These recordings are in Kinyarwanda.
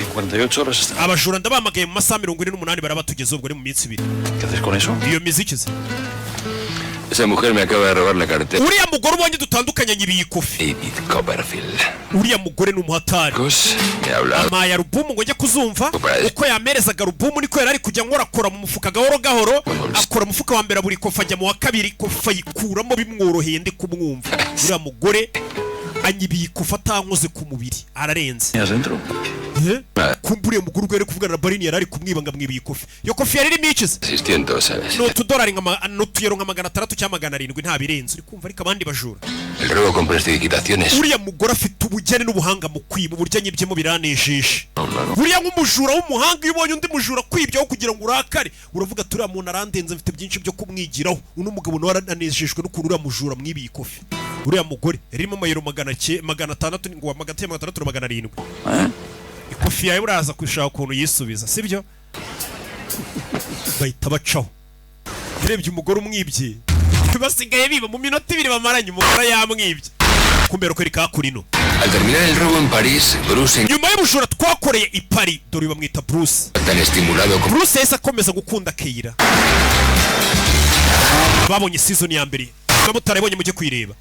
En 48 horas está. abajura ndabamagaye mu masaha 48 barabatugezeho ubwo ni mu minsi 2. ¿Qué haces con eso? Iyo miziki se Esa mujer me acaba de robar la cartera. uriya mugore ubonye dutandukanye nyibiye ikofi. Edith Copperfield. uriya mugore ni umuhatari. Me ha hablado. amaye alubumu ngo njye kuzumva uko yamerezaga alubumu niko yari ari kujya nkorakora mu mufuka gahoro gahoro, akora umufuka wa mbere buri kofa ajya mu wa kabiri, kofa yikuramo bimworoheye ndi kumwumva. uriya mugore anyibiye ikofi atankoze ku mubiri ararenze. ¿Y adentro? kumburiye muguru rwere kuvugana na Barini yari ari kumwiba ngo amwibiye ikofi. Iyo kofi yari irimo iki se? 600, ¿sabes? $2 n'utuyero nka 300 cyangwa 700 nta birenze. Uri kumva ariko abandi bajura. El robo con prestidigitaciones. uriya mugore afite ubugeni n'ubuhanga mu kwiba, uburyo anyibyemo biranejeje. uriya nk'umujura w'umuhanga iyo ubonye undi mujura kwibyaho kugira ngo urakare uravuga ati uriya muntu arandenze mfite byinshi byo kumwigiraho. uno mugabo nawe aranejejwe n'ukuntu uriya mujura mwibiye ikofi. uriya mugore ririmo amayero 600 ngo 600 700. ikofi yawe uraza kwishaka ukuntu yisubiza sibyo? bahita bacaho. yarebye umugore umwibye basigaye biba mu minota 2 bamaranye umugore yamwibye. kumbera ko rika kurino. Al terminar el robo en París, Bruce nyuma y'ubujura twakoreye i Paris dore bamwita Bruce. tan estimulado como Bruce yahise akomeza gukunda Keira. babonye season ya mbere namutarabonye mujye kwireba.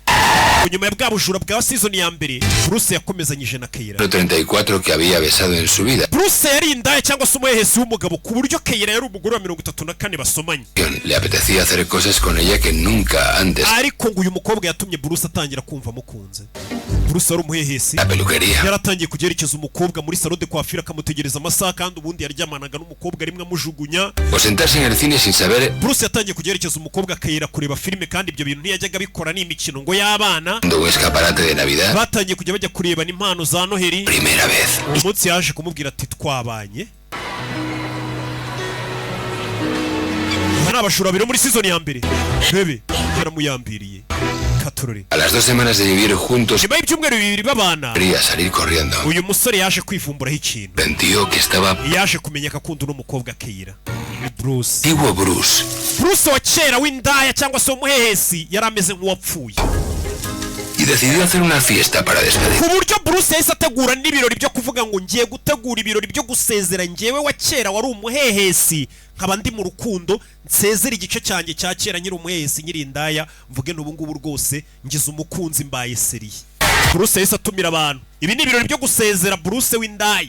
nyuma ya bwa bujura bwa season ya mbere Bruce yakomezanyije na Keira. 34 que había besado en su vida. Bruce yari indaya cyangwa se umuhehesi w'umugabo ku buryo Keira yari umugore wa 34 basomanye. Le apetecía hacer cosas con ella que nunca antes. ariko ngo uyu mukobwa yatumye Bruce atangira kumva mukunze. Bruce ari umuhehesi. La peluquería. yaratangiye kugerekeza umukobwa muri salon de coiffure akamutegereza amasaha kandi ubundi yaryamanaga n'umukobwa rimwe amujugunya. O sentarse en el cine sin saber. Bruce yatangiye kugerekeza umukobwa Keira kureba filime kandi ibyo bintu ntiyajyaga bikora n'imikino ngo y'abana. Un escaparate de Navidad. batangiye kujya bajya kureba n'impano za Noheri. Primera vez. umunsi yaje kumubwira ati twabanye. Bana abashura biro muri season ya mbere. Bebe yaramuyambiriye. Katorore. A las 2 semanas de vivir juntos. nyuma y'ibyumweru 2 babana. Quería salir corriendo. uyu musore yaje kwivumburaho ikintu. Sentió que estaba. yaje kumenya akakunda n'umukobwa Keira. Bruce. Antiguo Bruce. Bruce wa kera w'indaya cyangwa se umuhehesi yari ameze nk'uwapfuye. Y decidió hacer una fiesta para despedir. ku buryo Bruce yahise ategura n'ibirori byo kuvuga ngo ngiye gutegura ibirori byo gusezera njyewe wa kera wari umuhehesi nkaba ndi mu rukundo nsezera igice cyanjye cya kera nyiri umuhehesi nyiri indaya mvuge n'ubu ngubu rwose ngize umukunzi mbaye seriye. Bruce yahise atumira abantu. ibi ni ibirori byo gusezera Bruce w'indaya